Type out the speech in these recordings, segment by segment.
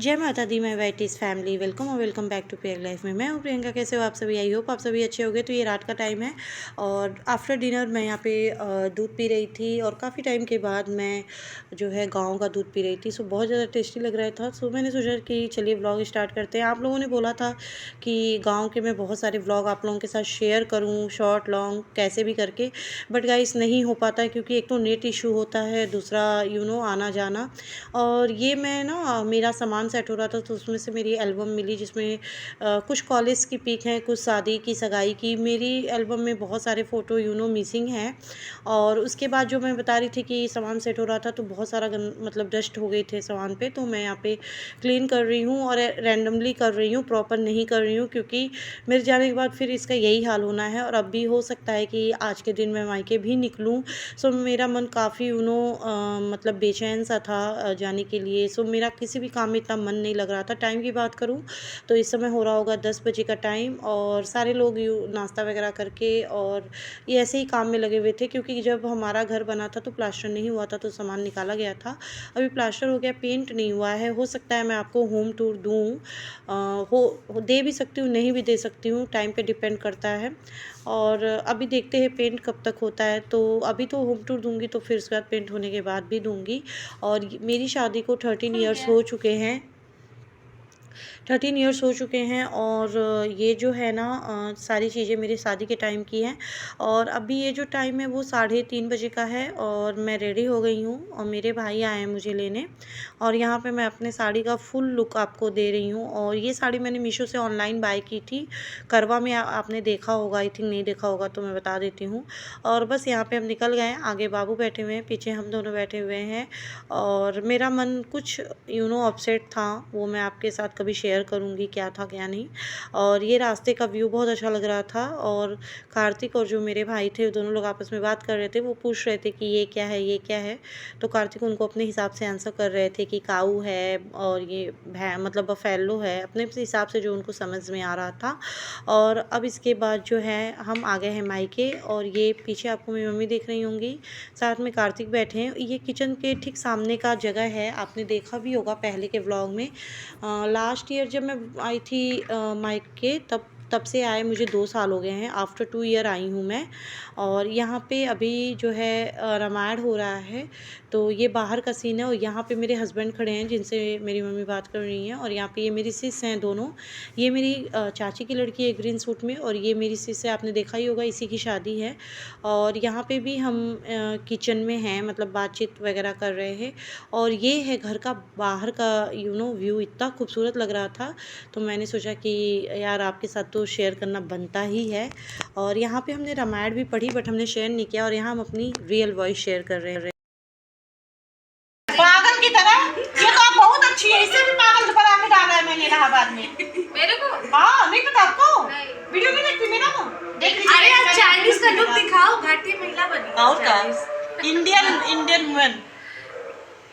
जय माता दी, मैं वेटिस फैमिली वेलकम और welcome back to Priyanka life में। मैं हूँ प्रियंका। कैसे हो आप सभी? आई होप आप सभी अच्छे होंगे। तो ये रात का टाइम है और आफ्टर डिनर मैं यहाँ पे दूध पी रही थी और काफ़ी टाइम के बाद मैं जो है गाँव का दूध पी रही थी। सो बहुत ज़्यादा टेस्टी लग रहा था। सो मैंने सोचा कि चलिए व्लॉग स्टार्ट करते हैं। आप लोगों ने बोला था कि गाँव के मैं बहुत सारे व्लॉग आप लोगों के साथ शेयर करूँ, शॉर्ट लॉन्ग कैसे भी करके, बट गाइस नहीं हो पाता है क्योंकि एक तो नेट इशू होता है, दूसरा आना जाना। और ये मैं ना मेरा सामान सेट हो रहा था तो उसमें से मेरी एल्बम मिली जिसमें कुछ कॉलेज की पिक हैं, कुछ शादी की, सगाई की। मेरी एल्बम में बहुत सारे फ़ोटो मिसिंग हैं। और उसके बाद जो मैं बता रही थी कि सामान सेट हो रहा था तो बहुत सारा मतलब डस्ट हो गई थे सामान पे, तो मैं यहाँ पे क्लीन कर रही हूँ और रैंडमली कर रही हूँ, प्रॉपर नहीं कर रही हूँ क्योंकि मेरे जाने के बाद फिर इसका यही हाल होना है। और अब भी हो सकता है कि आज के दिन मैं मायके भी निकलूँ। सो मेरा मन काफ़ी मतलब बेचैन सा था जाने के लिए। सो मेरा किसी भी काम में इतना मन नहीं लग रहा था। टाइम की बात करूँ तो इस समय हो रहा होगा 10 बजे का टाइम और सारे लोग नाश्ता वगैरह करके और ये ऐसे ही काम में लगे हुए थे क्योंकि जब हमारा घर बना था तो प्लास्टर नहीं हुआ था, तो सामान निकाला गया था। अभी प्लास्टर हो गया, पेंट नहीं हुआ है। हो सकता है मैं आपको होम टूर दूँ, दे भी सकती हूँ, नहीं भी दे सकती हूँ, टाइम पे डिपेंड करता है। और अभी देखते हैं पेंट कब तक होता है। तो अभी तो होम टूर दूंगी तो फिर उसके बाद पेंट होने के बाद भी दूंगी। और मेरी शादी को 13 ईयर्स हो चुके हैं, 13 ईयर्स हो चुके हैं। और ये जो है ना सारी चीज़ें मेरी शादी के टाइम की हैं। और अभी ये जो टाइम है वो 3:30 बजे का है और मैं रेडी हो गई हूँ और मेरे भाई आए हैं मुझे लेने। और यहाँ पे मैं अपने साड़ी का फुल लुक आपको दे रही हूँ। और ये साड़ी मैंने मीशो से ऑनलाइन बाय की थी, करवा में। आपने देखा होगा, आई थिंक नहीं देखा होगा तो मैं बता देती हूँ। और बस यहाँ पे हम निकल गए, आगे बाबू बैठे हुए हैं, पीछे हम दोनों बैठे हुए हैं। और मेरा मन कुछ अपसेट था, वो मैं आपके साथ कभी शेयर करूँगी क्या था क्या नहीं। और ये रास्ते का व्यू बहुत अच्छा लग रहा था। और कार्तिक और जो मेरे भाई थे दोनों लोग आपस में बात कर रहे थे। वो पूछ रहे थे कि ये क्या है, ये क्या है। तो कार्तिक उनको अपने हिसाब से आंसर कर रहे थे कि काऊ है और ये मतलब बफेलो है, अपने हिसाब से जो उनको समझ में आ रहा था। और अब इसके बाद जो है हम आ गए हैं मायके। और ये पीछे आपको मेरी मम्मी देख रही होंगी, साथ में कार्तिक बैठे हैं। ये किचन के ठीक सामने का जगह है, आपने देखा भी होगा पहले के व्लॉग में। लास्ट ईयर जब मैं आई थी मायके, तब से आए मुझे 2 साल हो गए हैं। आफ्टर 2 ईयर आई हूँ मैं। और यहाँ पे अभी जो है रामायण हो रहा है। तो ये बाहर का सीन है और यहाँ पे मेरे हस्बैंड खड़े हैं जिनसे मेरी मम्मी बात कर रही हैं। और यहाँ पे ये मेरी सिस हैं दोनों। ये मेरी चाची की लड़की है ग्रीन सूट में, और ये मेरी सिस है, आपने देखा ही होगा, इसी की शादी है। और यहाँ पे भी हम किचन में हैं, मतलब बातचीत वगैरह कर रहे हैं। और ये है घर का बाहर का व्यू, इतना खूबसूरत लग रहा था। तो मैंने सोचा कि यार आपके साथ तो शेयर करना बनता ही है। और यहाँ पे हमने रामायण भी पढ़ी बट हमने शेयर नहीं किया, और यहाँ हम अपनी रियल वॉइस शेयर कर रहे हैं। पागल की तरह, ये तो आप बहुत अच्छी है, इससे भी पागल बना के डाला है मैंने इलाहाबाद में। मेरे को हाँ नहीं पता आपको? वीडियो नहीं देखती मेरा? देख लीजिए। अरे आप चाइनीज का लुक दिखाओ, भारतीय महिला बनी। और का इंडियन वुमेन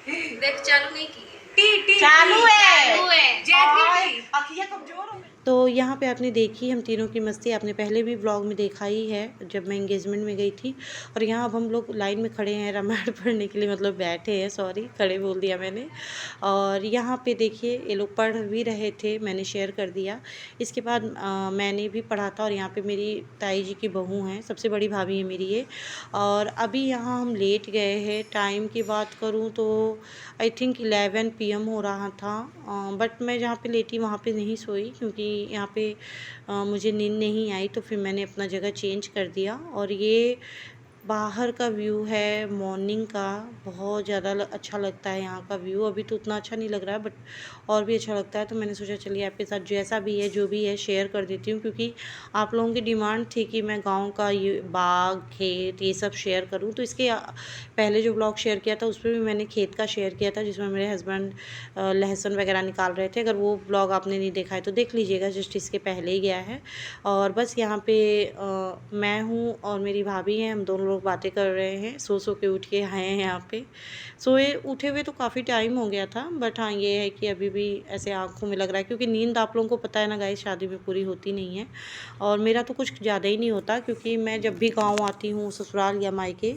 देख चालू नहीं की टी चालू है। जैकलिन अखियाँ कमजोर हो गई। तो यहाँ पे आपने देखी हम तीनों की मस्ती, आपने पहले भी व्लॉग में देखा ही है जब मैं एंगेजमेंट में गई थी। और यहाँ अब हम लोग लाइन में खड़े हैं रामायण पढ़ने के लिए, मतलब बैठे हैं, सॉरी खड़े बोल दिया मैंने। और यहाँ पे देखिए ये लोग पढ़ भी रहे थे, मैंने शेयर कर दिया। इसके बाद मैंने भी पढ़ा था। और यहाँ पे मेरी ताई जी की बहू हैं, सबसे बड़ी भाभी है मेरी ये। और अभी यहाँ हम लेट गए हैं। टाइम की बात करूँ तो आई थिंक 11 PM हो रहा था। बट मैं जहाँ पे लेटी वहाँ पे नहीं सोई क्योंकि यहाँ पे मुझे नींद नहीं आई, तो फिर मैंने अपना जगह चेंज कर दिया। और ये बाहर का व्यू है मॉर्निंग का, बहुत ज़्यादा अच्छा लगता है यहाँ का व्यू। अभी तो उतना अच्छा नहीं लग रहा है बट और भी अच्छा लगता है। तो मैंने सोचा चलिए आपके साथ जैसा भी है जो भी है शेयर कर देती हूँ, क्योंकि आप लोगों की डिमांड थी कि मैं गांव का ये बाग खेत ये सब शेयर करूँ। तो इसके पहले जो ब्लॉग शेयर किया था उस पर भी मैंने खेत का शेयर किया था, जिसमें मेरे हस्बैंड लहसुन वगैरह निकाल रहे थे। अगर वो ब्लॉग आपने नहीं देखा है तो देख लीजिएगा, जस्ट इसके पहले ही गया है। और बस यहाँ पे मैं हूँ और मेरी भाभी हैं, हम दोनों लोग बातें कर रहे हैं। सो के उठ के आए हैं यहाँ पे। सोए उठे हुए तो काफ़ी टाइम हो गया था, बट हाँ ये है कि अभी भी ऐसे आँखों में लग रहा है क्योंकि नींद आप लोगों को पता है ना गाइस, शादी में पूरी होती नहीं है। और मेरा तो कुछ ज़्यादा ही नहीं होता क्योंकि मैं जब भी गाँव आती हूँ ससुराल या मायके,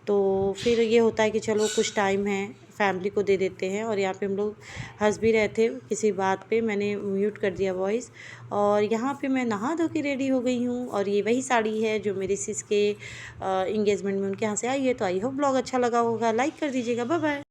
तो फिर ये होता है कि चलो कुछ टाइम है फैमिली को दे देते हैं। और यहाँ पे हम लोग हंस भी रहे थे किसी बात पे, मैंने म्यूट कर दिया वॉइस। और यहाँ पे मैं नहा धो के रेडी हो गई हूँ और ये वही साड़ी है जो मेरी सिस के इंगेजमेंट में उनके यहाँ से आई है। तो आई होप ब्लॉग अच्छा लगा होगा, लाइक कर दीजिएगा। Bye bye.